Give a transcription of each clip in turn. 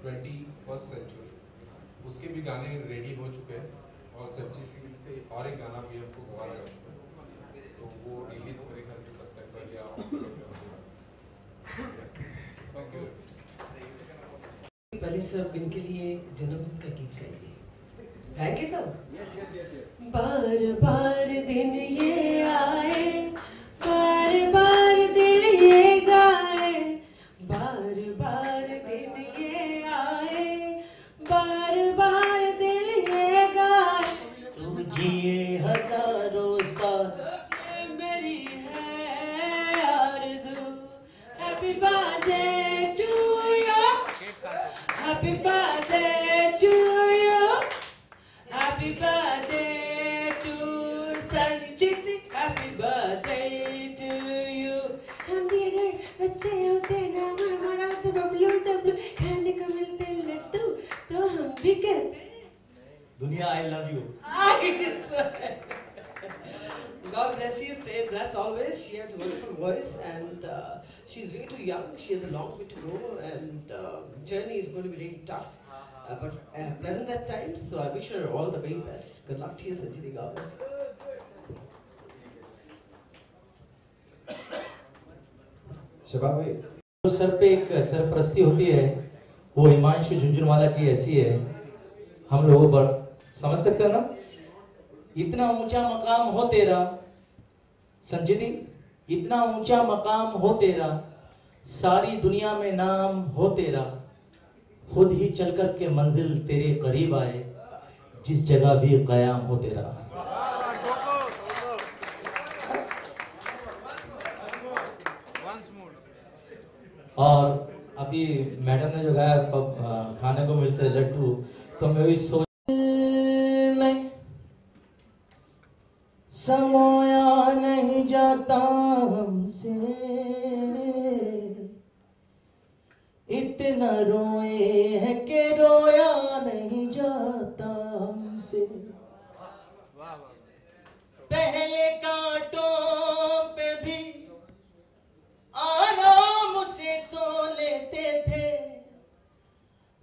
21st century उसके भी गाने रेडी हो चुके हैं और सच्ची से और एक गाना भी हमको गवारा है उसमें, तो वो रिलीज मेरे ख्याल से सितंबर या पहले सब इनके लिए जन्मदिन का गीत गाइए। गाएंगे सब? Yes yes yes yes. बार बार दिन ये आए, बार बार दिन ये गाए, बार बार दिन ये आए, बार बार दिन ये गाए। तू जिए हजारों साल, ये मेरी है आरज़ू। Happy birthday to you, happy birthday to you, happy birthday to Sanchit, happy birthday to you. हम भी अगर बच्चे होते ना हमारा तो बबलू डबलू खाने को मिलते लड्डू, तो हम भी कहते दुनिया I love you. God bless you, stay blessed always. She has a wonderful voice and she's way too young. She has a long way to go and journey is going to be really tough. But pleasant at times, so I wish her all the very best. Good luck to you, Sanjini Gavas. शबाब भाई, तो sir पे एक सरप्रस्ती होती है, वो हिमांशु झुंझुनवाला की ऐसी है, हम लोगों पर समझ सकते हैं ना? इतना ऊंचा मकाम हो तेरा संजीदी, इतना ऊंचा मकाम हो तेरा, सारी दुनिया में नाम हो तेरा, खुद ही चल कर के मंजिल तेरे करीब आए, जिस जगह भी कयाम हो तेरा। और अभी मैडम ने जो गाया खाने को मिलते लड्डू, तो मैं भी सोच समोया नहीं जाता हमसे, इतना रोए हैं कि रोया नहीं जाता हमसे। पहले कांटों पे भी आराम से सो लेते थे,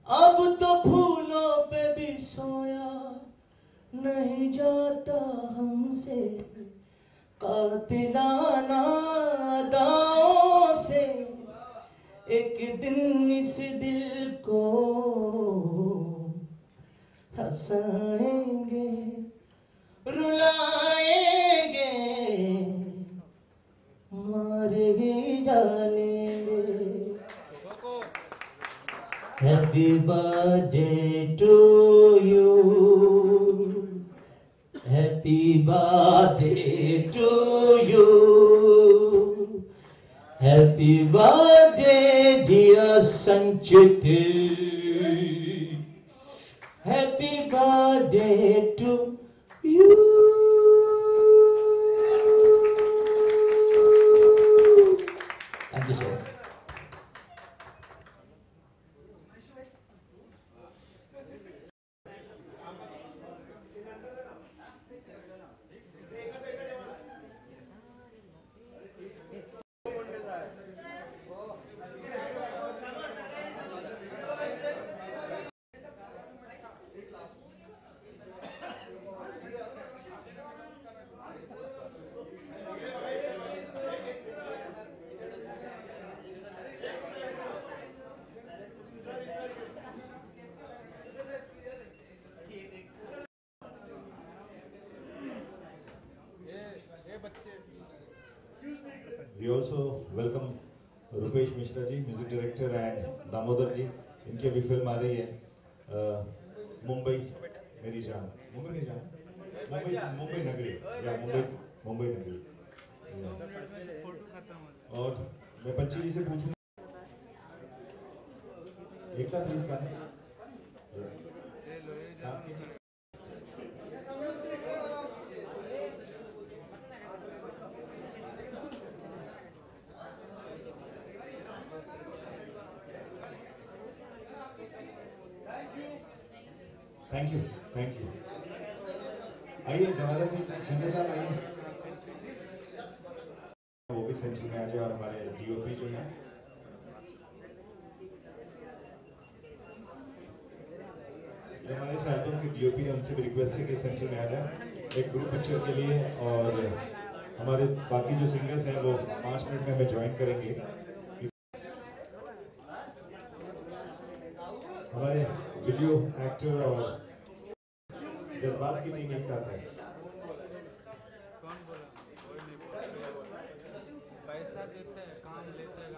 अब तो फूलों पे भी सोया नहीं जाता हमसे। कातिलाना अदाओं से एक दिन इस दिल को हंसाएंगे, रुलाएंगे, मार ही डालेंगे। Happy birthday to you, happy birthday to you, happy birthday dear Sanchit, happy birthday to you. Thank you sir. We also welcome Rupesh Mishra ji, music director, and Damodar ji, इनकी अभी फिल्म आ रही है मुंबई मेरी जान, मुंबई मेरी जान, मुंबई नगरी, या मुंबई नगरी। और मैं पंची जी से पूछूं, एकता प्लीज गाना। Thank you, thank you. आइए जवाहर जी, संजय साहब आइए, वो भी सेंचुरी में आ जाए और हमारे DOP जो है हमारे इस एल्बम की DOP ने उनसे भी रिक्वेस्ट है कि सेंटर में आ जाए एक ग्रुप पिक्चर के लिए, और हमारे बाकी जो सिंगर्स हैं वो 5 मिनट में हमें ज्वाइन करेंगे। हमारे वीडियो एक्टर और जज्बात की टीम एक साथ है। पैसा देते हैं, काम लेते हैं,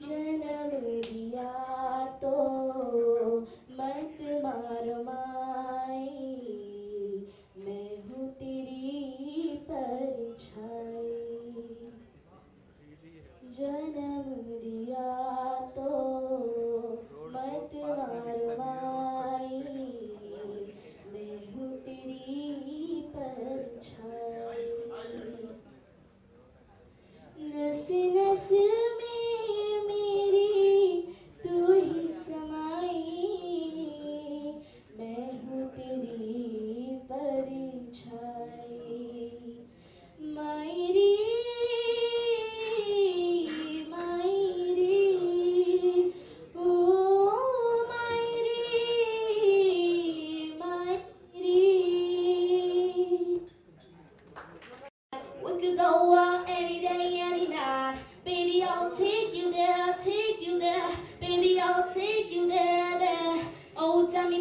जन्म दिया तो मत मार माई, मैं हूँ तेरी परछाई। जन्म दिया तो मत मार माई, मैं हूँ तेरी परछाई। नस नस में मेरी तू ही समाई, मैं हूँ तेरी परछाई। मायरी मायरी ओ मायरी मायरी। We could go out any day, any night. Baby, I'll take you there, I'll take you there. Baby, I'll take you there, there. Oh, tell me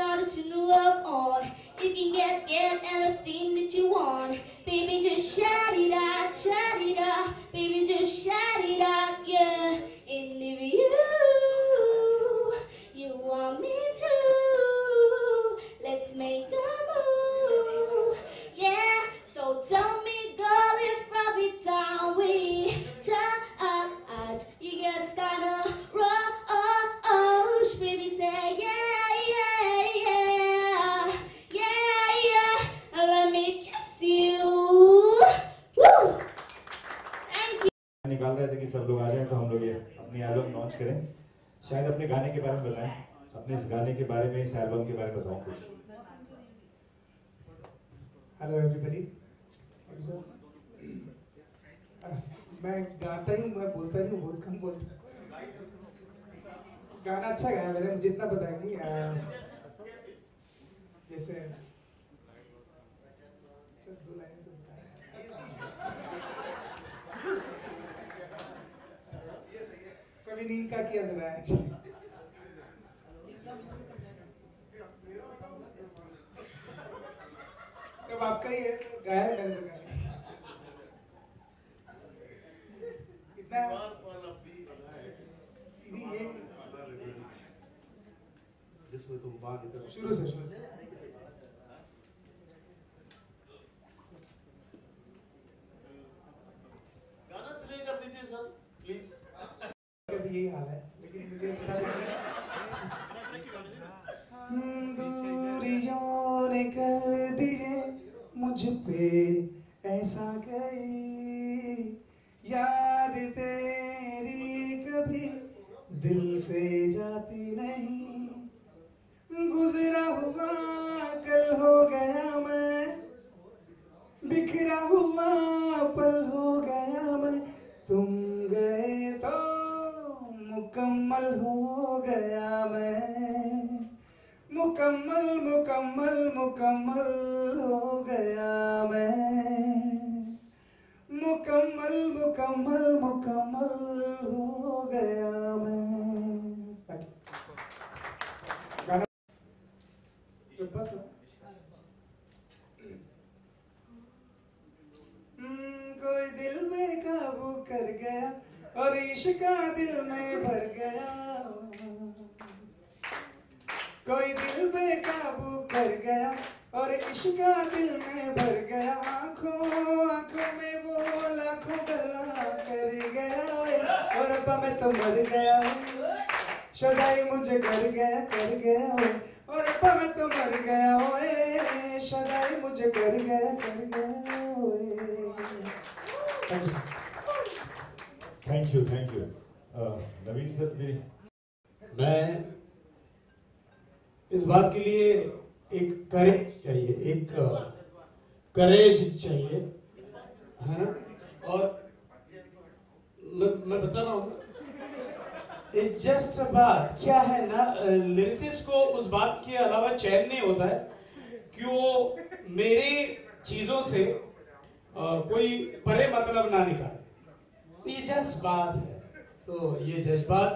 all that you know of on. You can get anything that you want. Baby, just shout it out, shout it out. Baby, just shout it out, yeah. And if you want me to, let's make a move, yeah. So tell me, girl, if I'll be down with touch, you gotta start a rush, baby, say yeah, yeah, yeah, yeah, yeah, let me kiss you, woo, thank you. निकाल रहे थे कि सब लोग आ जाएं तो हम लोग ये अपनी एल्बम लॉन्च करें। शायद अपने गाने के बारे में बताएं, अपने इस गाने के बारे में, इस एल्बम के बारे में बताओ कुछ। Hello everybody. मैं गाता ही हूँ, मैं बोलता ही हूँ, बहुत कम बोलता हूँ। गाना अच्छा गाया मैंने, मुझे इतना पता है कि जैसे दो लाइन तो कभी नहीं का किया जरा है। सब आपका ही है, गाया मैंने तो गाया। कितना ये जिसमें तुम बात शुरू से गाना प्ले कर दीजिए सर प्लीज। कभी यही हाल है, लेकिन मुझे दूरियों ने कर दी है मुझ पे ऐसा गई, याद तेरी कभी दिल से जाती नहीं। गुजरा हुआ कल हो गया मैं, बिखरा हुआ पल हो गया मैं, तुम गए तो मुकम्मल हो गया मैं, मुकम्मल मुकम्मल मुकम्मल हो गया मैं, मुकम्मल मुकम्मल मुकम्मल हो गया मैं। गाना बस कोई दिल में काबू कर गया और इश्क दिल में भर गया, कोई दिल में काबू कर गया और इश्क दिल में भर गया। आंखों आंखों में वो लाखों गला कर गया, और अब मैं तो मर गया, सदाई मुझे कर गया और अब मैं तो मर गया, ओए सदाई मुझे कर गया ओए। थैंक यू नवीन सर भी। मैं इस बात के लिए एक करेज चाहिए, एक करेज चाहिए जस्ट बात क्या है ना, लिरिसिस्ट को उस बात के अलावा चैन नहीं होता है कि वो मेरे चीजों से कोई परे मतलब ना निकाले। तो ये जज्बात है। सो ये जज्बात,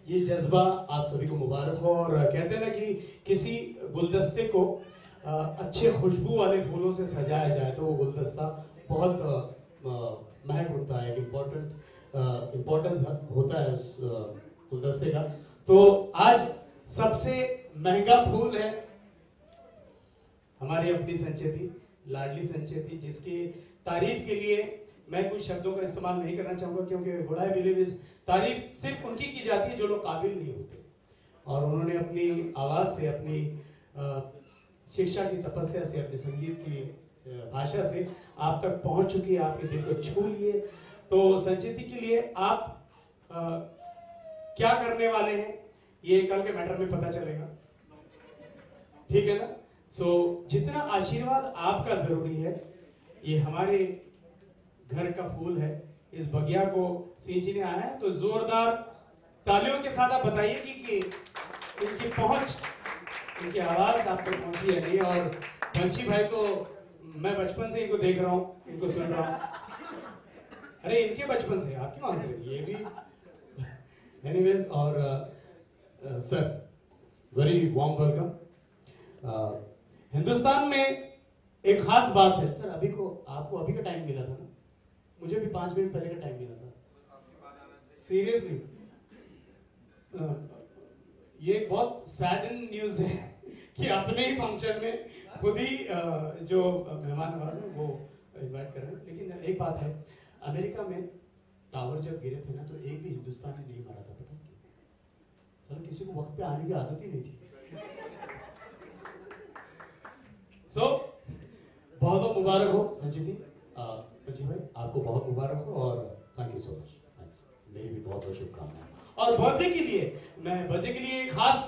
ये जज्बा आप सभी को मुबारक हो। और कहते हैं ना कि किसी गुलदस्ते को अच्छे खुशबू वाले फूलों से सजाया जाए तो वो गुलदस्ता बहुत महक उठता है, इम्पोर्टेंस होता है उस गुलदस्ते का। तो आज सबसे महंगा फूल है हमारी अपनी संचेती, लाडली संचेती, जिसकी तारीफ के लिए मैं कुछ शब्दों का इस्तेमाल नहीं करना चाहूंगा, क्योंकि व्हाट आई बिलीव इज तारीफ सिर्फ उनकी की जाती है जो लोग काबिल नहीं होते। और उन्होंने अपनी आवाज से, अपनी शिक्षा की तपस्या से, अपने संगीत की भाषा से आप तक पहुंच चुकी है, आपके दिल को छू लिए। तो संचेती के लिए आप क्या करने वाले हैं ये कल के मैटर में पता चलेगा, ठीक है ना। सो जितना आशीर्वाद आपका जरूरी है, ये हमारे घर का फूल है, इस बगिया को सींचने आया है। तो जोरदार तालियों के साथ आप बताइए कि इनकी पहुंच, इनकी आवाज आप तक पहुंची है नहीं। और पंछी भाई को मैं बचपन से इनको देख रहा हूँ, इनको सुन रहा हूँ। अरे इनके बचपन से, आप क्यों हंस रहे थे? ये भी एनीवेज। और sir very warm welcome. Hindustan में एक खास बात है सर, अभी को आपको अभी का टाइम मिला था ना, मुझे भी 5 मिनट पहले का टाइम मिला था। सीरियसली ये बहुत सैड न्यूज है कि अपने ही फंक्शन में खुद ही जो मेहमान नवाज है वो इनवाइट कर रहे हैं। लेकिन एक बात है, अमेरिका में टावर जब गिरे थे ना तो एक भी हिंदुस्तानी नहीं मारा था, पता है? तो किसी को वक्त पे आने की आदत ही नहीं थी। सो बहुत बहुत मुबारक हो संजीती, पंची भाई आपको बहुत मुबारक हो और थैंक यू सो मच। मेरी भी बहुत बहुत शुभकामनाएं। और बर्थडे के लिए, मैं बर्थडे के लिए खास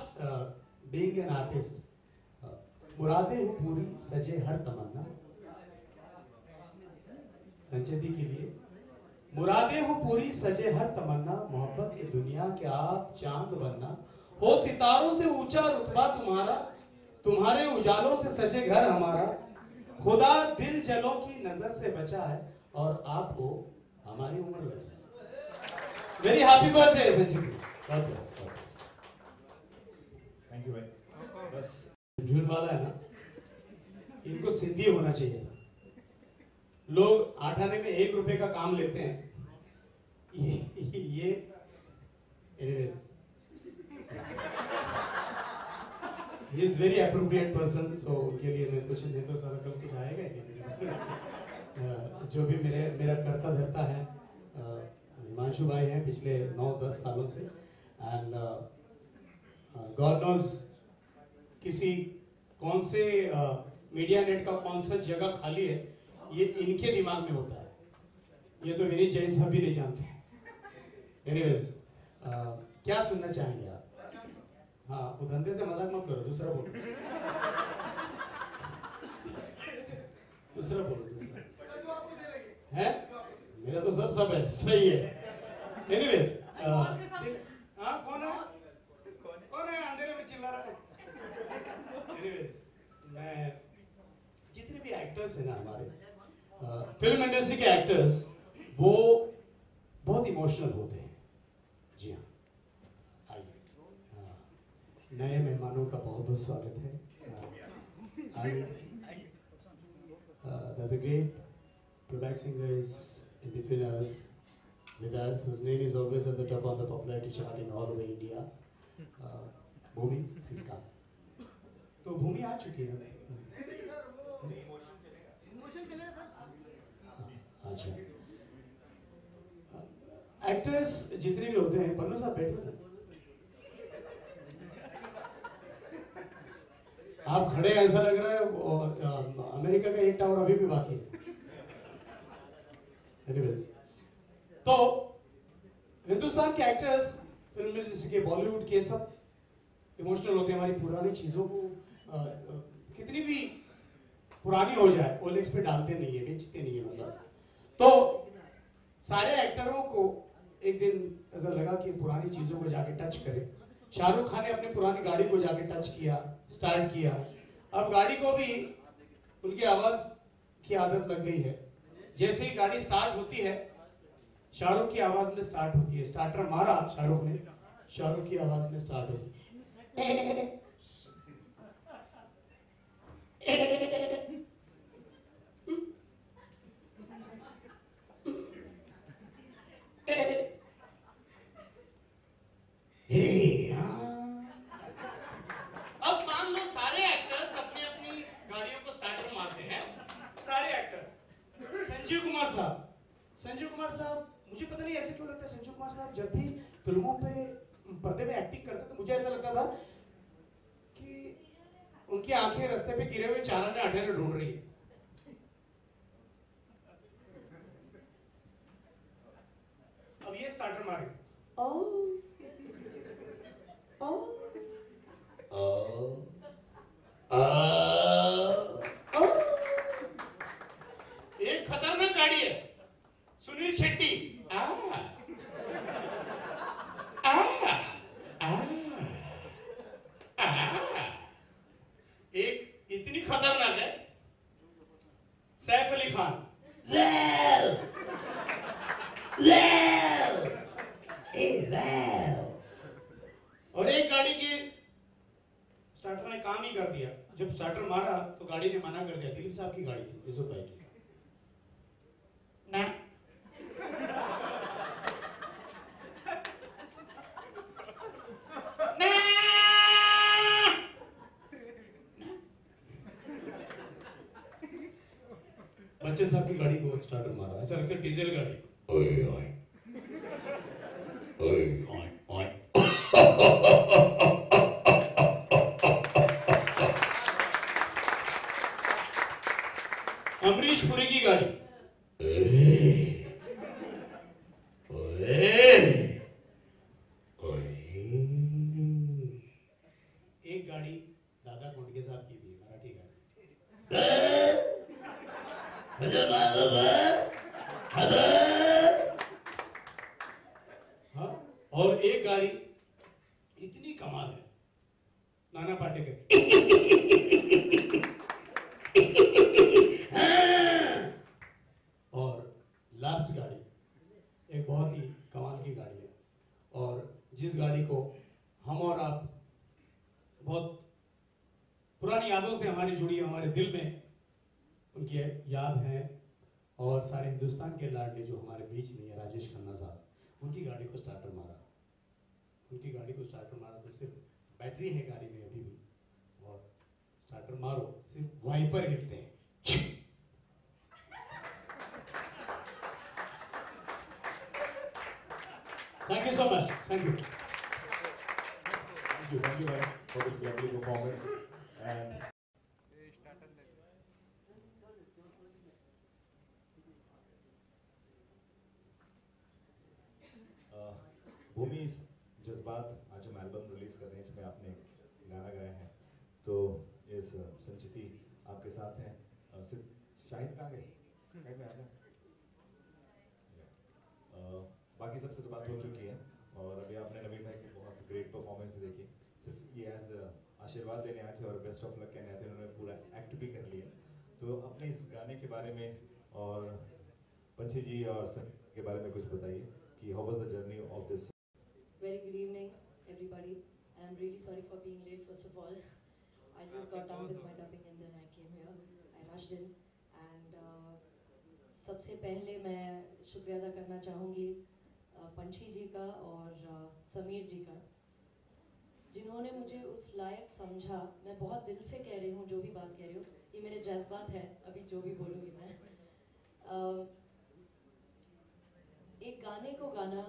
बीइंग एन आर्टिस्ट, मुरादें हो पूरी सजे हर तमन्ना, संचेती के लिए मुरादें हो पूरी सजे हर तमन्ना, मोहब्बत की दुनिया के आप चांद बनना, हो सितारों से ऊंचा रुतबा तुम्हारा, तुम्हारे उजालों से सजे घर हमारा, खुदा दिल जलों की नजर से बचा है और आपको हमारी उम्र लग जाए। Very happy birthday Sancheti. Thank you भाई। बस झूठ वाला है ना, इनको सिद्धि होना चाहिए था। लोग 8 आने में 1 रुपए का काम लेते हैं, ये he is very appropriate person, so उनके लिए मैं कुछ नहीं तो सारा कल कुछ आएगा। जो भी मेरा करता धरता है, हिमांशु भाई हैं पिछले 9-10 सालों से, एंड गॉड नोज किसी कौन से मीडिया नेट का कौन सा जगह खाली है, ये इनके दिमाग में होता है। ये तो विनीत जैन साहब भी नहीं जानते। एनीवेज, क्या सुनना चाहेंगे आप? हाँ, वो धंधे से मजाक मत करो, दूसरा बोलो। दूसरा है, मेरा तो सब है, सही है। एनीवेज, हाँ कौन है अंधेरे में चिल्ला रहा है? एनीवेज, मैं जितने भी एक्टर्स हैं ना हमारे फिल्म इंडस्ट्री के एक्टर्स, वो बहुत इमोशनल होते हैं। जी हाँ, आइए, नए मेहमानों का बहुत बहुत स्वागत है। The great playback singer is in between us, with us, whose name is always at the top of the popularity chart in all over India. Bhumi, please come. तो भूमि आ चुकी है। अच्छा, एक्टर्स जितने भी होते हैं, पन्नू साहब बैठे थे, आप खड़े ऐसा लग रहा है अमेरिका का एक टावर अभी भी बाकी है। एनीवेज, तो हिंदुस्तान के एक्टर्स, फिल्म जैसे कि बॉलीवुड के, सब इमोशनल होते हैं। हमारी पुरानी चीजों को कितनी भी पुरानी हो जाए ओलेक्स पे डालते नहीं है, बेचते नहीं है मतलब। तो सारे एक्टरों को एक दिन ऐसा लगा कि पुरानी चीजों को जाके टच करे। शाहरुख खान ने अपनी पुरानी गाड़ी को जाके टच किया, स्टार्ट किया। अब गाड़ी को भी उनकी आवाज की आदत लग गई है। जैसे ही गाड़ी स्टार्ट होती है, शाहरुख की आवाज में स्टार्ट होती है। स्टार्टर मारा शाहरुख ने, शाहरुख की आवाज में स्टार्ट होती है। अब मान लो सारे एक्टर्स अपनी अपनी गाड़ियों को स्टार्टर मारते हैं, सारे एक्टर्स। संजीव कुमार साहब, मुझे पता नहीं ऐसे क्यों लगता है, संजीव कुमार साहब जब भी फिल्मों पे पर्दे में एक्टिंग करते तो मुझे ऐसा लगता था कि उनकी आंखें रास्ते पे गिरे हुए चाराने आठाने ढूंढ रही है। अब ये स्टार्टर मारे, एक खतरनाक गाड़ी है, सुनील शेट्टी। एक इतनी खतरनाक है, सैफ अली खान। और एक गाड़ी की स्टार्टर ने काम ही कर दिया। जब स्टार्टर मारा तो गाड़ी ने मना कर दिया। दिलीप साहब की गाड़ी थी, यूसुफ भाई की। ना बच्चे साहब की गाड़ी को स्टार्टर मारा, ऐसा लगता है डीजल गाड़ी। ओए ओए ओए ओए ओए। अमरीश पुरी की गाड़ी। एक गाड़ी दादा कोंडके साहब की थी, मराठी गाड़ी। हाँ, और एक गाड़ी इतनी कमाल है, नाना पाटेकर। और लास्ट गाड़ी एक बहुत ही कमाल की गाड़ी है, और जिस गाड़ी को हम और आप बहुत पुरानी यादों से हमारी जुड़ी, हमारे दिल में उनकी याद है। और सारे हिंदुस्तान के लाडले जो हमारे बीच में है, राजेश खन्ना साहब, उनकी गाड़ी को स्टार्टर मारा। उनकी गाड़ी को स्टार्टर मारा तो सिर्फ बैटरी है गाड़ी में अभी भी, और स्टार्टर मारो सिर्फ वाइपर हिलते हैं। Thank you so much, thank you for this lovely performance. And भूमि जज्बात आज हम एल्बम रिलीज कर रहे हैं, इसमें आपने गाना गाया है, तो इस संचिति आपके साथ हैं। शाहिद कहाँ गए? बाकी सबसे तो बात हो चुकी है, और अभी आपने नवीन भाई की बहुत ग्रेट परफॉर्मेंस देखी। सिर्फ ये एज आशीर्वाद देने आए थे और बेस्ट ऑफ लक कहने आए थे, उन्होंने पूरा एक्ट भी कर लिया। तो अपने इस गाने के बारे में और पंछी जी और संगीत के बारे में कुछ बताइए कि how was the journey of this. Very good evening, everybody. I'm really sorry for being late. First of all, I just got done with my dubbing and then I came here. I rushed in, and सबसे पहले मैं शुक्रिया अदा करना चाहूँगी पंछी जी का और समीर जी का, जिन्होंने मुझे उस लायक समझा। मैं बहुत दिल से कह रही हूँ जो भी बात कह रही हूँ, ये मेरे जज्बात हैं, अभी जो भी बोलूँगी मैं। एक गाने को गाना,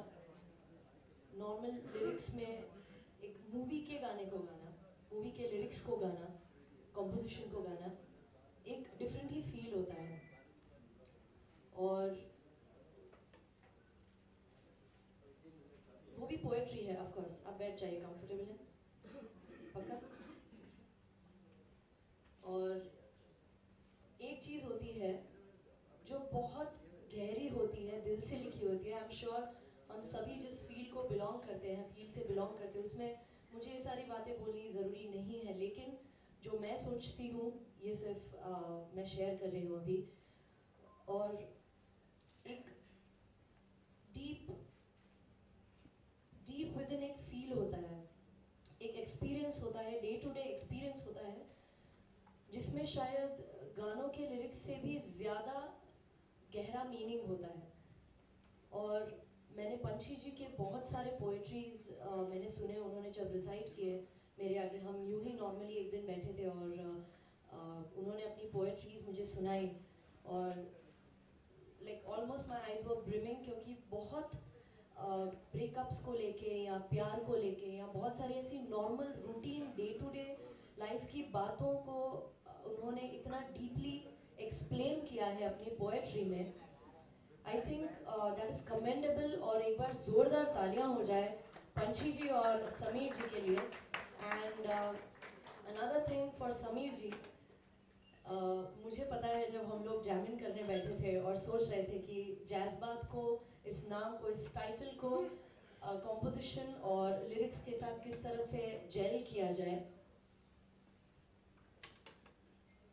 नॉर्मल लिरिक्स में एक मूवी के गाने को गाना, मूवी के लिरिक्स को गाना, कॉम्पोजिशन को गाना, एक डिफरेंट ही फील होता है। और वो भी पोएट्री है, ऑफ कोर्स। आप बैठ जाइए, कंफर्टेबल है पक्का। और एक चीज़ होती है जो बहुत गहरी होती है, दिल से लिखी होती है। आई एम श्योर हम सभी जिस फील्ड को बिलोंग करते हैं, फील्ड से बिलोंग करते हैं, उसमें मुझे ये सारी बातें बोलनी ज़रूरी नहीं है, लेकिन जो मैं सोचती हूँ ये सिर्फ मैं शेयर कर रही हूँ अभी। और एक डीप विद इन एक फील होता है, एक एक्सपीरियंस होता है, डे टू डे एक्सपीरियंस होता है, जिसमें शायद गानों के लिरिक्स से भी ज़्यादा गहरा मीनिंग होता है। और मैंने पंछी जी के बहुत सारे पोएट्रीज मैंने सुने, उन्होंने जब रिसाइट किए मेरे आगे, हम यूं ही नॉर्मली एक दिन बैठे थे और उन्होंने अपनी पोएट्रीज मुझे सुनाई और like almost my eyes were brimming, क्योंकि बहुत ब्रेकअप्स को लेके या प्यार को लेके या बहुत सारी ऐसी normal routine day to day life की बातों को उन्होंने इतना डीपली एक्सप्लेन किया है अपनी पोएट्री में। I think that is commendable. और एक बार जोरदार तालियां हो जाए पंछी जी और समीर जी के लिए। And another thing for Sameer ji, मुझे पता है जब हम लोग जैमिंग करने बैठे थे और सोच रहे थे कि जैज़बात को, इस नाम को, इस टाइटल को कॉम्पोजिशन और लिरिक्स के साथ किस तरह से जेल किया जाए,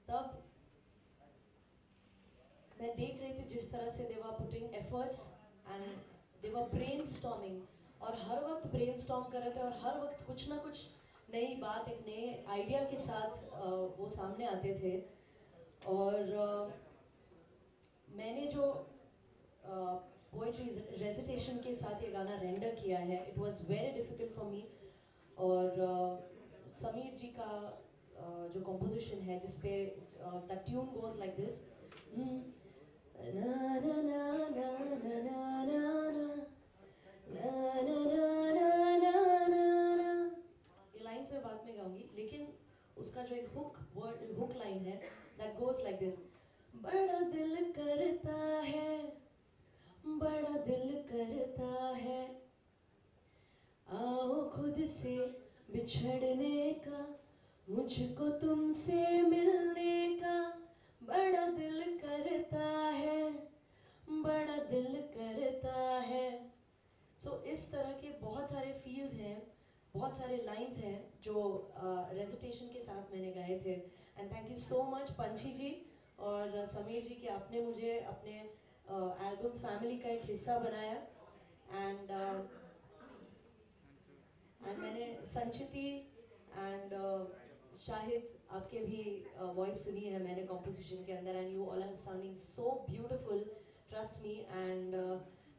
तब मैं देख रही थी जिस तरह से they were putting efforts and they were brainstorming, और हर वक्त ब्रेनस्टॉर्म कर रहे थे और हर वक्त कुछ ना कुछ नई बात, एक नए आइडिया के साथ वो सामने आते थे। और मैंने जो पोएट्री रेसिटेशन के साथ ये गाना रेंडर किया है, it was very difficult for me. और समीर जी का जो कॉम्पोजिशन है जिसपे the tune goes like this, ना ना ना ना ना ना ना ना, ये लाइन्स मैं बाद में गाऊंगी, लेकिन उसका जो एक हुक लाइन है दैट गोज लाइक दिस, बड़ा दिल करता है, बड़ा दिल करता है, आओ खुद से बिछड़ने का, मुझको तुमसे मिलने का, बड़ा दिल करता है, बड़ा दिल करता है। सो इस तरह के बहुत सारे फील्स हैं, बहुत सारे लाइंस हैं जो रेसिटेशन के साथ मैंने गाए थे। And thank you so much पंछी जी और समीर जी कि आपने मुझे अपने एल्बम फैमिली का एक हिस्सा बनाया। एंड मैंने संचिति एंड शाहिद आपके भी वॉइस सुनी है मैंने कॉम्पोजिशन के अंदर, and you all are sounding so beautiful, trust me. And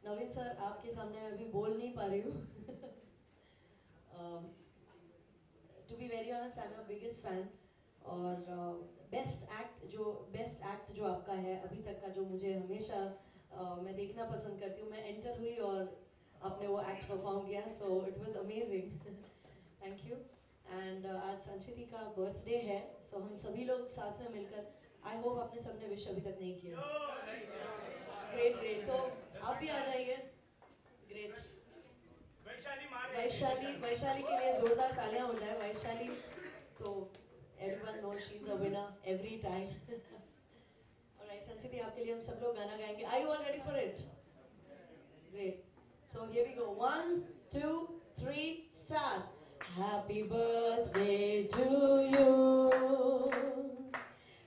Naveen sir आपके सामने मैं अभी बोल नहीं पा रही हूँ। To be very honest, I am a biggest fan. और बेस्ट एक्ट जो आपका है अभी तक का, जो मुझे हमेशा मैं देखना पसंद करती हूँ, मैं एंटर हुई और आपने वो एक्ट परफॉर्म किया, so it was amazing. Thank you. And आज संचिति का बर्थडे है, सो हम सभी लोग साथ में मिलकर, आई होप आपने सबने विश अभी तक नहीं किया। ग्रेट ग्रेट, तो आप भी आ जाइए। ग्रेट। वैशाली के लिए जोरदार तालियां हो जाए। वैशाली तो everyone knows she's a winner every time. Alright, Sanchiti आपके लिए हम सब लोग गाना गाएंगे। Are you all ready for it? Great. So here we go. 1, 2, 3, start. Happy birthday to you.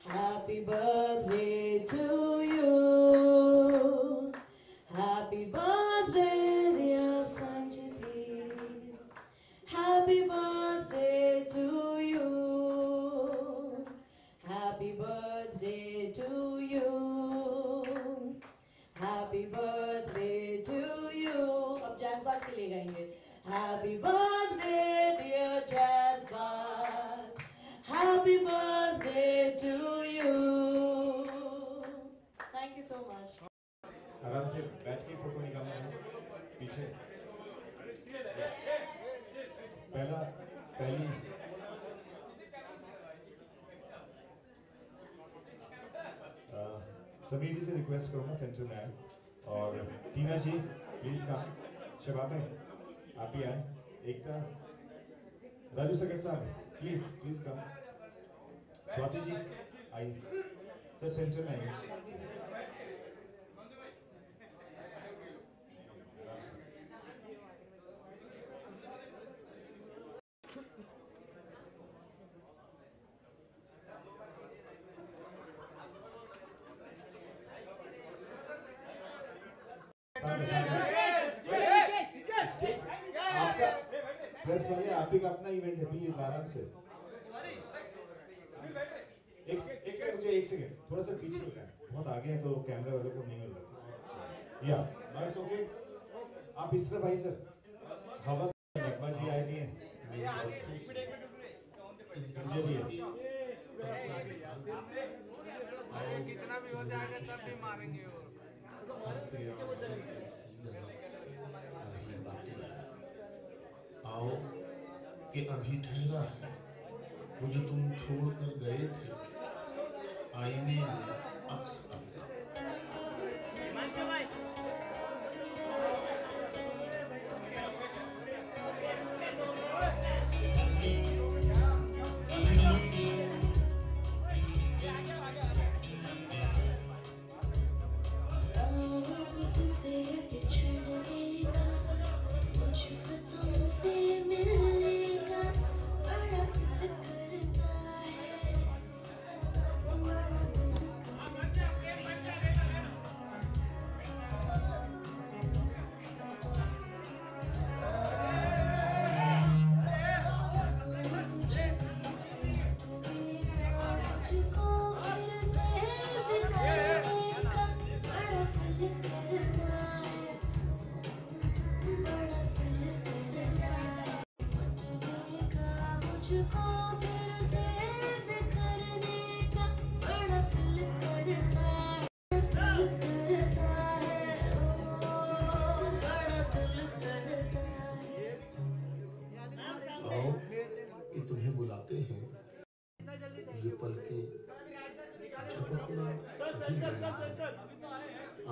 Happy birthday to you. Happy birthday, dear Sanchiti. Happy birthday to you. Happy birthday to you. Happy birthday to you. अब जैज़बात के लिए गाएंगे। Happy birthday dear जैज़बात. Happy birthday to you. Thank you so much. आराम से बैठ के photo निकालना है पीछे। पहली समीर जी से रिक्वेस्ट करूँगा सेंटर में आए, और टीना जी प्लीज कम, शबाब भाई आप ही आए, एकता, राजू सगर साहब प्लीज कम, स्वाति जी आइए सर, सेंटर में आइए। आपका प्रेस वाले आप ही का अपना इवेंट है, प्लीज आराम से। एक सेकंड थोड़ा सा पीछे हो जाए, बहुत आगे हैं तो कैमरे वाले को नहीं मिल रहा। या नॉइस ओके, आप इस तरफ आइए सर। हवा नगमा जी आए नहीं है, संजय जी है। कितना भी हो जाएगा तब भी मारेंगे वो। आओ कि अभी ठहरा है, वो जो तुम छोड़ कर गए थे आईने में अक्स अपना। आओ कि तुम्हें बुलाते हैं, ये पलके झपकना भूल गए हैं।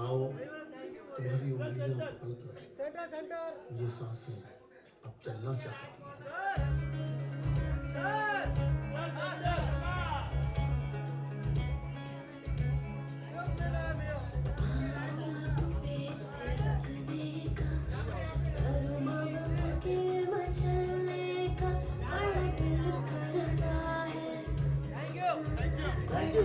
आओ तुम्हारी उंगलियां पकड़कर ये सांसें अब चलना चाहती हैं। थैंक यू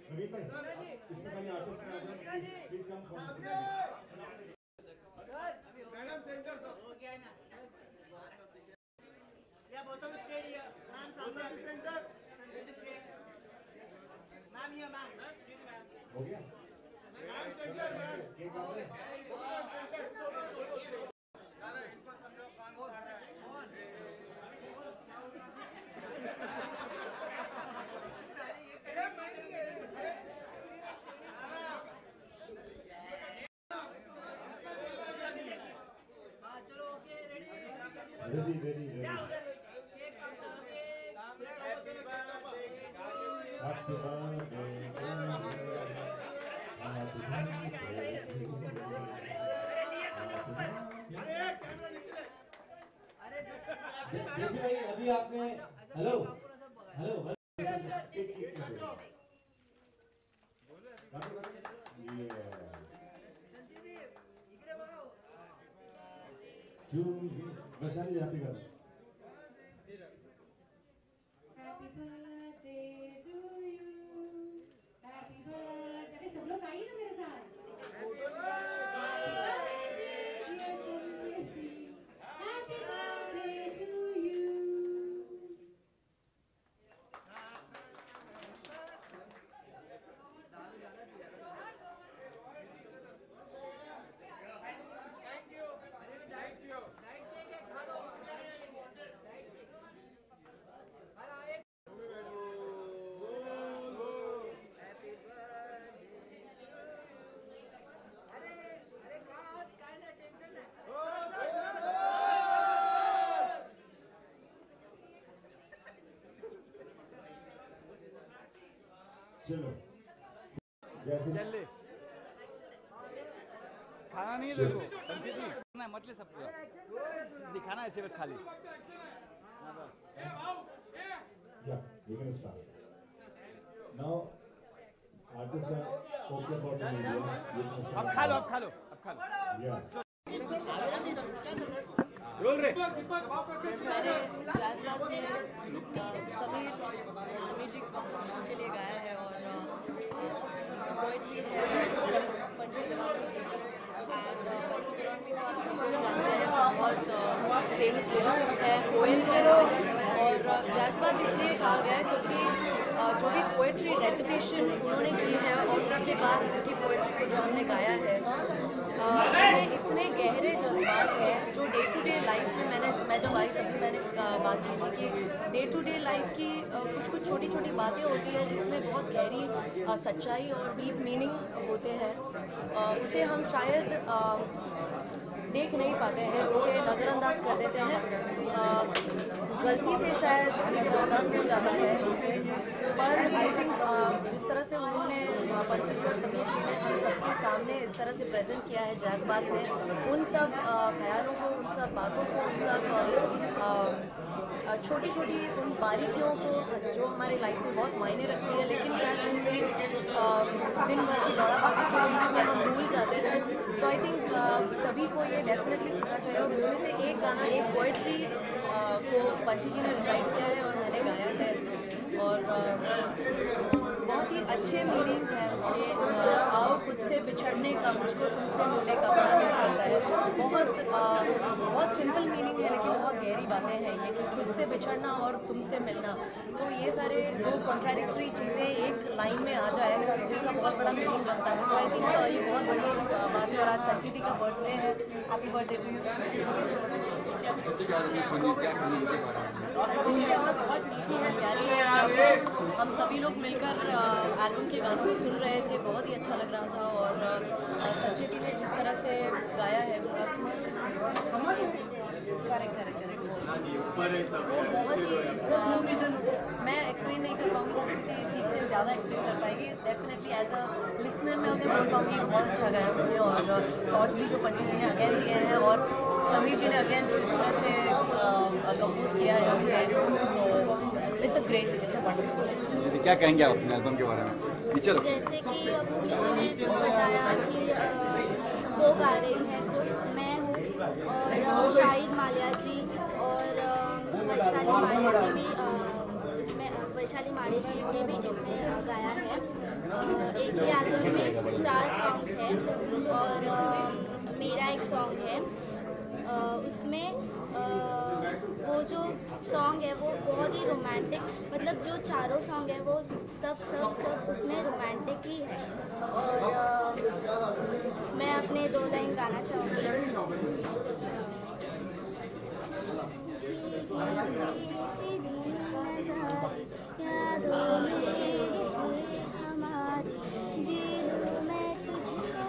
नवीन भाई, इसमें खाली आर्टिस्ट में आ जाए, please come forward. Madam centre sir हो गया ना या बॉटम स्ट्रेट हियर मैम सामने सेंटर मैम हियर मैम हो गया मैम सेंटर मैम ये काम है। इनको समझो कौन रेडी अभी आपने हेलो हेलो वैशाली हैप्पी कर Happy birthday to you. Happy birthday. अरे सब लोग आइए ना मेरे साथ. Happy birthday, dear Sanjay. Happy birthday to you. चलो जैसे चल ले खाना नहीं है तेरे को पंची जी ना मत ले सब पूरा दिखाना ऐसे बस खाली Yeah, we can start. Now, artists are okay about the media. You can start. अब खा लो Yeah. रोल रे मैंने जज्बात में समीर जी के कंपोजिशन के लिए गाया है और पोइट्री है पंची जवानी जी की एंड पंची जवानी को आप सब लोग जानते हैं बहुत फेमस लिरिसिस्ट है पोएट है और जज्बात इसलिए कहा गया है क्योंकि जो भी पोएट्री रेसिटेशन उन्होंने की है और उसके बाद उनकी पोएट्री को जो हमने गाया है उसमें इतने गहरे जज्बात हैं जो डे टू डे लाइफ में मैं जब आई तभी मैंने बात की थी कि डे टू डे लाइफ की कुछ छोटी छोटी बातें होती हैं जिसमें बहुत गहरी सच्चाई और डीप मीनिंग होते हैं उसे हम शायद देख नहीं पाते हैं उसे नज़रअंदाज कर देते हैं गलती से शायद नज़रअंदाज हो जाता है उसे पर आई थिंक जिस तरह से उन्होंने पंची जी और समीर जी ने हम सबके सामने इस तरह से प्रेजेंट किया है जज्बात में उन सब ख्यालों को उन सब बातों को उन सब छोटी छोटी उन बारीकियों को जो हमारे लाइफ में बहुत मायने रखती है लेकिन शायद हम उसे दिन भर की दौड़ा भागी के बीच में हम भूल जाते हैं सो आई थिंक सभी को ये डेफिनेटली सुनना चाहिए और उसमें से एक गाना एक पोइट्री को पंची जी ने रिसाइट किया है और मैंने गाया है और बहुत ही अच्छे मीनिंग्स हैं उसके आओ खुद से बिछड़ने का मुझको तुमसे मिलने का बड़ा दिल करता है बहुत सिंपल मीनिंग है लेकिन बहुत गहरी बातें हैं ये कि खुद से बिछड़ना और तुमसे मिलना तो ये सारे दो कॉन्ट्राडिक्टरी चीज़ें एक लाइन में आ जाए जिसका बहुत बड़ा मीनिंग बनता है तो आई थिंक ये बहुत बड़ी बात है और आज संची जी का बर्थडे है हैप्पी बर्थडे टू यू संची जी की आवाज़ बहुत मीठी है प्यारी है हम सभी लोग मिलकर एल्बम के गानों को सुन रहे थे बहुत ही अच्छा लग रहा था और संची जी ने जिस तरह से गाया है करेक्ट वो बहुत ही मैं एक्सप्लेन नहीं कर पाऊँगी संची जी ठीक से ज़्यादा एक्सप्लेन कर पाएगी डेफिनेटली एज अ लिसनर मैं उसे बोल पाऊँगी बहुत अच्छा गाया उन्होंने और थॉट्स भी जो पंची जी ने अगेन दिए हैं और समीर जी ने अगेन जो इस तरह से कंपोज किया है उसे so it's a great it's a wonderful क्या कहेंगे आप अपने एल्बम के बारे में चलो जैसे कि भूमि जी ने जो बताया कि वो गा रही हैं खुद मैं हूँ और शाहिद माल्या जी और वैशाली माल्या जी भी इसमें वैशाली माल्या जी ने भी इसमें गाया है एक ही एल्बम में 4 सॉन्ग्स हैं और मेरा एक सॉन्ग है उसमें वो जो सॉन्ग है वो बहुत ही रोमांटिक मतलब जो चारों सॉन्ग है वो सब उसमें रोमांटिक ही है और मैं अपने 2 लाइन गाना चाहूँगी यादों में हमारी जी लूं मैं तुझको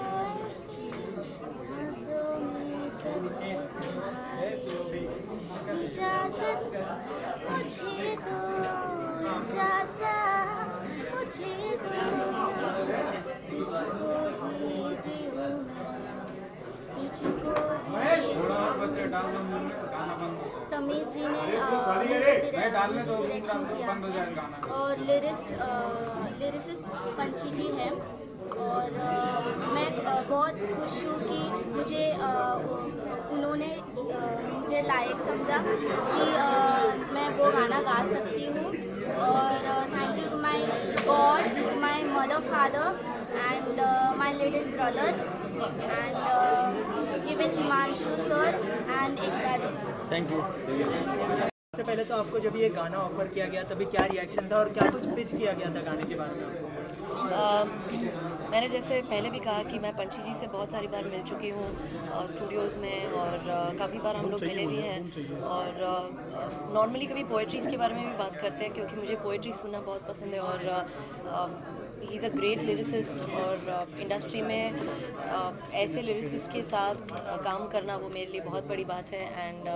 सांसों में इजाज़त मुझे दो इजाज़त मुझे दो तुझको ही जीऊं मैं तुझको ही समीर जी ने डायरेक्शन किया और लिरिसिस्ट पंची जी हैं और मैं बहुत खुश हूँ कि मुझे उन्होंने मुझे लायक समझा कि मैं वो गाना गा सकती हूँ और thank you to my god my mother father and my little brother and even Himanshu sir and Ekta. Thank you. सबसे पहले तो आपको जब ये गाना ऑफर किया गया तभी क्या रिएक्शन था और क्या कुछ पिच किया गया था गाने के बारे में? मैंने जैसे पहले भी कहा कि मैं पंची जी से बहुत सारी बार मिल चुकी हूँ स्टूडियोज़ में और काफ़ी बार हम लोग मिले भी हैं और नॉर्मली कभी पोएट्रीज़ के बारे में भी बात करते हैं क्योंकि मुझे पोएट्री सुनना बहुत पसंद है और he is a great lyricist और इंडस्ट्री में ऐसे लिरिसिस्ट के साथ काम करना वो मेरे लिए बहुत बड़ी बात है। And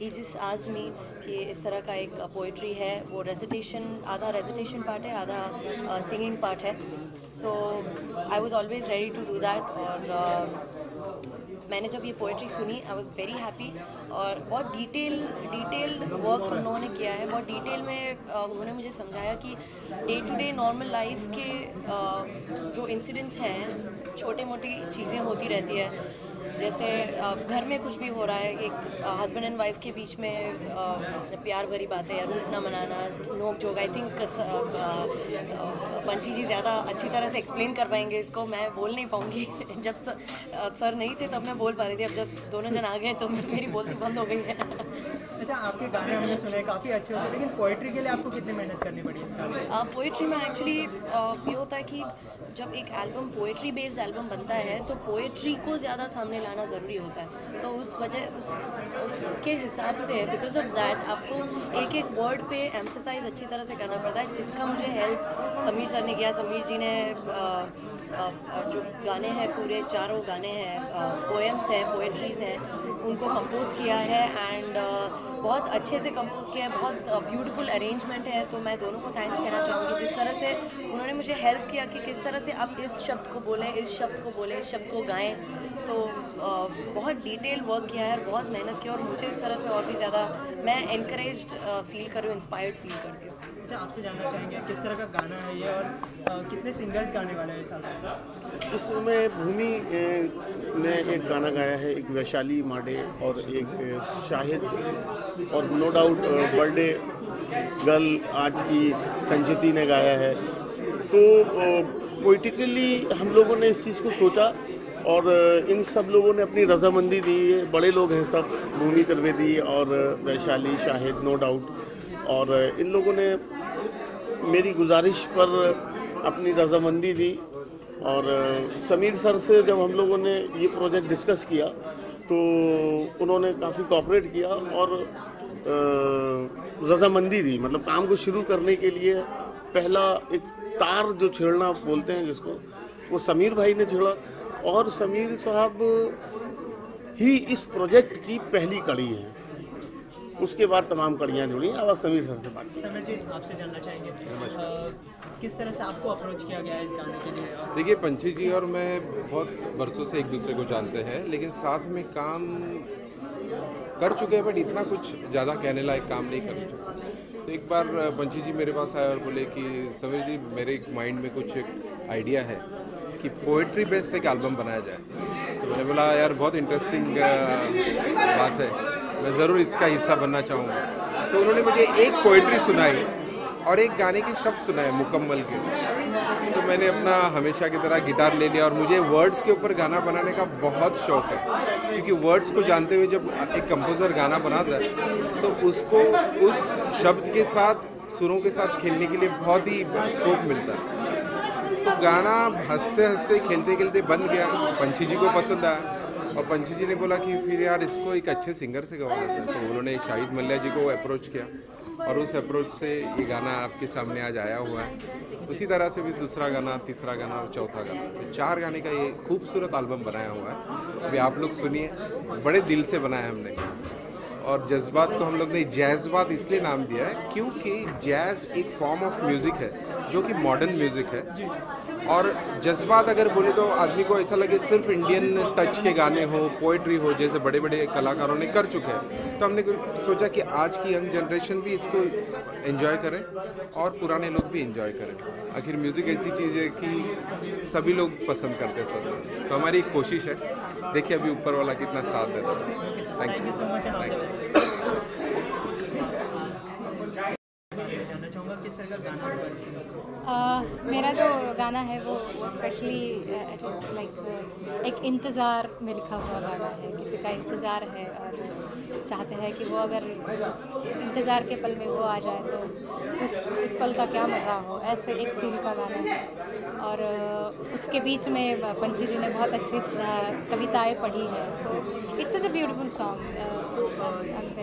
he just asked me कि इस तरह का एक पोइट्री है, वो रेसिटेशन, आधा रेसिटेशन पार्ट है, आधा सिंगिंग पार्ट है। So I was always ready to do that. और मैंने जब ये पोइट्री सुनी आई वॉज वेरी हैप्पी। और बहुत डिटेल्ड वर्क हम लोगों ने किया है, बहुत डिटेल में उन्होंने मुझे समझाया कि day to day normal life के जो इंसिडेंट्स हैं, छोटे मोटी चीज़ें होती रहती है, जैसे घर में कुछ भी हो रहा है, एक हस्बैंड एंड वाइफ के बीच में प्यार भरी बातें या रूठ ना मनाना, नोक झोंक। आई थिंक पंछी जी ज़्यादा अच्छी तरह से एक्सप्लेन कर पाएंगे इसको, मैं बोल नहीं पाऊँगी। जब सर नहीं थे तब मैं बोल पा रही थी, अब जब दोनों जन आ गए तो मेरी बोलती बंद हो गई है। अच्छा, आपके गाने हमने सुने काफ़ी अच्छे होते हैं, लेकिन पोइट्री के लिए आपको कितनी मेहनत करनी पड़ी इस गाने में? पोइट्री में एक्चुअली ये होता है कि जब एक एल्बम पोइट्री बेस्ड एल्बम बनता है तो पोइट्री को ज़्यादा सामने लाना ज़रूरी होता है। तो उस वजह उसके हिसाब से बिकॉज ऑफ दैट आपको एक एक वर्ड पे एम्फसाइज अच्छी तरह से करना पड़ता है, जिसका मुझे हेल्प समीर सर ने किया। समीर जी ने जो गाने हैं, पूरे चारों गाने हैं, पोएम्स हैं, पोएट्रीज़ हैं, उनको कंपोज किया है एंड बहुत अच्छे से कंपोज किया है, बहुत ब्यूटीफुल अरेंजमेंट है। तो मैं दोनों को थैंक्स कहना चाहूँगी, जिस तरह से उन्होंने मुझे हेल्प किया कि किस तरह से आप इस शब्द को बोलें, इस शब्द को बोलें, इस शब्द को गाएं। तो बहुत डिटेल वर्क किया है, बहुत मेहनत की, और मुझे इस तरह से और भी ज़्यादा मैं एनकरेज्ड फील कर रही हूँ, इंस्पायर्ड फील करती हूँ। अच्छा, आपसे जानना चाहेंगे किस तरह का गाना है ये और कितने सिंगर्स गाने वाले हैं इस साल? इसमें भूमि ने एक गाना गाया है, एक वैशाली माडे और एक शाहिद, और नो डाउट बर्थडे गर्ल आज की संचिति ने गाया है। तो पोइटिकली हम लोगों ने इस चीज़ को सोचा और इन सब लोगों ने अपनी रजामंदी दी। बड़े लोग हैं सब, भूमि त्रिवेदी और वैशाली, शाहिद, नो डाउट, और इन लोगों ने मेरी गुजारिश पर अपनी रजामंदी दी। और समीर सर से जब हम लोगों ने ये प्रोजेक्ट डिस्कस किया तो उन्होंने काफ़ी कोऑपरेट किया और रजामंदी दी। मतलब काम को शुरू करने के लिए पहला एक तार जो छेड़ना बोलते हैं जिसको, वो समीर भाई ने छेड़ा, और समीर साहब ही इस प्रोजेक्ट की पहली कड़ी है। उसके बाद तमाम कड़ियाँ जुड़ी। अब आप समीर सर से बात। समीर जी, आपसे जानना चाहेंगे किस तरह से आपको अप्रोच किया गया है इस गाने के लिए? देखिए, पंछी जी और मैं बहुत बरसों से एक दूसरे को जानते हैं, लेकिन साथ में काम कर चुके हैं, बट इतना कुछ ज़्यादा कहने लायक काम नहीं कर चुके। तो एक बार पंछी जी मेरे पास आए और बोले कि समीर जी, मेरे माइंड में कुछ एक आइडिया है कि पोइट्री बेस्ड एक एल्बम बनाया जाए। तो मैंने बोला यार बहुत इंटरेस्टिंग बात है, मैं ज़रूर इसका हिस्सा बनना चाहूँगा। तो उन्होंने मुझे एक पोइट्री सुनाई और एक गाने के शब्द सुनाए मुकम्मल के। तो मैंने अपना हमेशा की तरह गिटार ले लिया, और मुझे वर्ड्स के ऊपर गाना बनाने का बहुत शौक है, क्योंकि वर्ड्स को जानते हुए जब एक कंपोज़र गाना बनाता है तो उसको उस शब्द के साथ, सुरों के साथ खेलने के लिए बहुत ही स्कोप मिलता है। तो गाना हंसते हंसते खेलते खेलते बन गया, पंछी जी को पसंद आया, और पंछी जी ने बोला कि फिर यार इसको एक अच्छे सिंगर से गवाना था। तो उन्होंने शाहिद मल्ल्या जी को अप्रोच किया, और उस अप्रोच से ये गाना आपके सामने आज आया हुआ है। उसी तरह से भी दूसरा गाना, तीसरा गाना और चौथा गाना, तो 4 गाने का ये खूबसूरत एल्बम बनाया हुआ है। अभी आप लोग सुनिए, बड़े दिल से बनाया हमने। और जज्बात को हम लोग ने जैज़बात इसलिए नाम दिया है क्योंकि जैज़ एक फॉर्म ऑफ म्यूज़िक है जो कि मॉडर्न म्यूज़िक है, और जज्बात अगर बोले तो आदमी को ऐसा लगे सिर्फ इंडियन टच के गाने हो, पोइट्री हो, जैसे बड़े बड़े कलाकारों ने कर चुके हैं। तो हमने सोचा कि आज की यंग जनरेशन भी इसको एंजॉय करें और पुराने लोग भी एंजॉय करें। आखिर म्यूज़िक ऐसी चीज़ है कि सभी लोग पसंद करते हैं सुनना। तो हमारी एक कोशिश है, देखिए अभी ऊपर वाला कितना साथ देता है। Thank you so much. जानना चाहूँगा किस तरह का गाना होगा इसमें? मेरा जो गाना है वो स्पेशली इट इज़ लाइक एक इंतज़ार में लिखा हुआ गाना है। किसी का इंतज़ार है और चाहते हैं कि वो अगर उस इंतज़ार के पल में वो आ जाए तो उस पल का क्या मज़ा हो, ऐसे एक फील का गाना है। और उसके बीच में पंछी जी ने बहुत अच्छी कविताएं पढ़ी है, so it's such a beautiful song.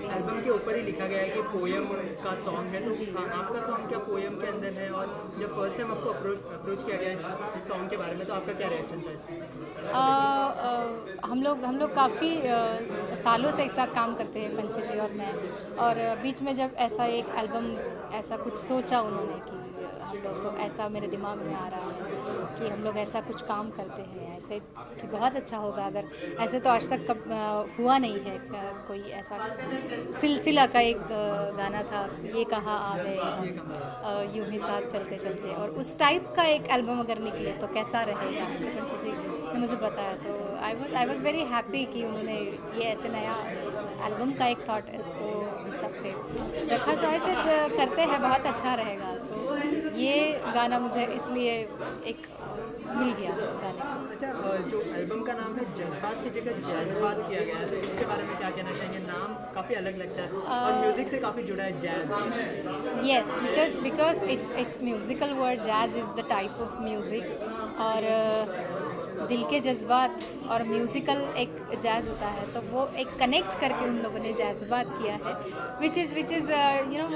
Album के ऊपर ही लिखा गया है कि पोएम का सॉन्ग है, तो आपका सॉन्ग क्या पोएम के अंदर है? और जब फर्स्ट टाइम आपको अप्रोच किया गया इस सॉन्ग के बारे में, तो आपका क्या रिएक्शन था इसमें? हम लोग काफ़ी सालों से एक साथ काम करते हैं, पंची जी और मैं, और बीच में जब ऐसा एक एल्बम ऐसा कुछ सोचा उन्होंने कि हम लोग को ऐसा मेरे दिमाग में आ रहा है कि हम लोग ऐसा कुछ काम करते हैं ऐसे कि बहुत अच्छा होगा। अगर ऐसे तो आज तक कब हुआ नहीं है, कोई ऐसा सिलसिला का एक गाना था, ये कहाँ आ गए यूं ही साथ चलते चलते, और उस टाइप का एक एल्बम अगर निकले तो कैसा रहेगा, ऐसे पंची जी ने मुझे बताया। तो आई वॉज वेरी हैप्पी कि उन्होंने ये ऐसे नया एल्बम का एक थॉट को सबसे रखा। सो ऐसे करते हैं, बहुत अच्छा रहेगा। सो ये गाना मुझे इसलिए एक मिल गया गाने। अच्छा, जो एल्बम का नाम है जज्बात की जगह जज्बात किया गया है, तो उसके बारे में क्या कहना चाहेंगे? नाम काफ़ी अलग लगता है और म्यूज़िक से काफ़ी जुड़ा है, jazz. Yes, because it's musical word. Jazz is the type of music, और दिल के जज्बात और म्यूज़िकल एक जैज़ होता है, तो वो एक कनेक्ट करके उन लोगों ने जज्बात किया है, which is you know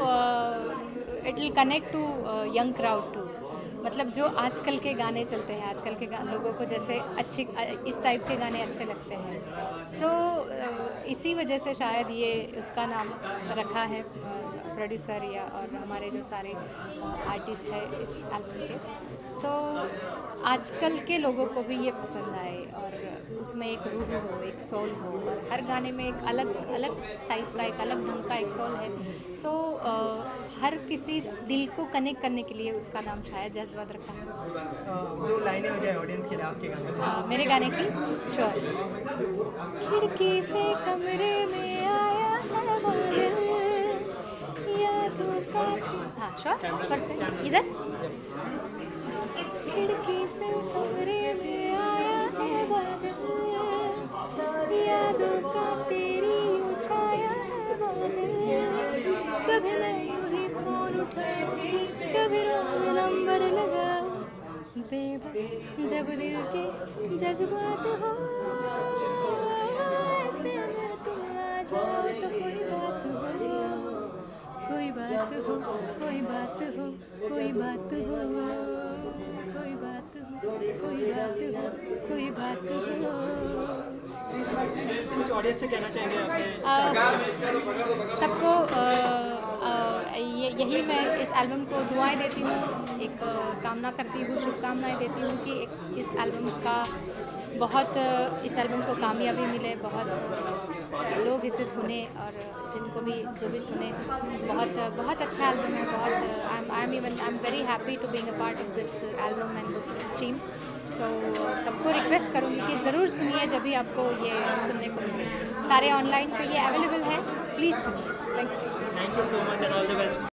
it will connect to young crowd too. मतलब जो आजकल के गाने चलते हैं, आजकल के लोगों को जैसे अच्छे इस टाइप के गाने अच्छे लगते हैं, तो इसी वजह से शायद ये उसका नाम रखा है प्रोड्यूसर या और हमारे जो सारे आर्टिस्ट हैं इस एल्बम के। तो आजकल के लोगों को भी ये पसंद आए और उसमें एक रूह हो, एक सोल हो, और हर गाने में एक अलग अलग टाइप का, एक अलग ढंग का एक सोल है। सो हर किसी दिल को कनेक्ट करने के लिए उसका नाम शायद जज्बात रखा है। 2 लाइनें हो जाए ऑडियंस के लिए आपके गाने से। मेरे गाने की श्योर। खिड़की से कमरे में आया है बादल, यादों का। हाँ श्योर, फिर से इधर। खिड़की से कमरे में आया है बादल, यादों का तेरी छाया है बादल। कभी मैं यूं ही फोन उठाऊं, कभी रॉन्ग नंबर लगाऊं, बेबस जब दिल के जज्बात हो, ऐसे में तुम आ जाओ तो कोई बात हो, कोई बात हो, कोई बात हो, कोई बात हो, कोई बात हो, कोई बात हो, कोई बात हो। कुछ ऑडियंस से कहना चाहेंगे अपने सबको? यही मैं इस एल्बम को दुआएं देती हूँ, एक कामना करती हूँ, शुभकामनाएं देती हूँ कि इस एल्बम को कामयाबी मिले, बहुत लोग इसे सुने, और जिनको भी जो भी सुने, बहुत अच्छा एल्बम है। बहुत I am very happy to being a part of this album and this team. सो सबको रिक्वेस्ट करूँगी कि ज़रूर सुनिए जब भी आपको ये सुनने को मिले। सारे ऑनलाइन पे ये अवेलेबल है, प्लीज़ सुनिए। Thank you so much and all the best.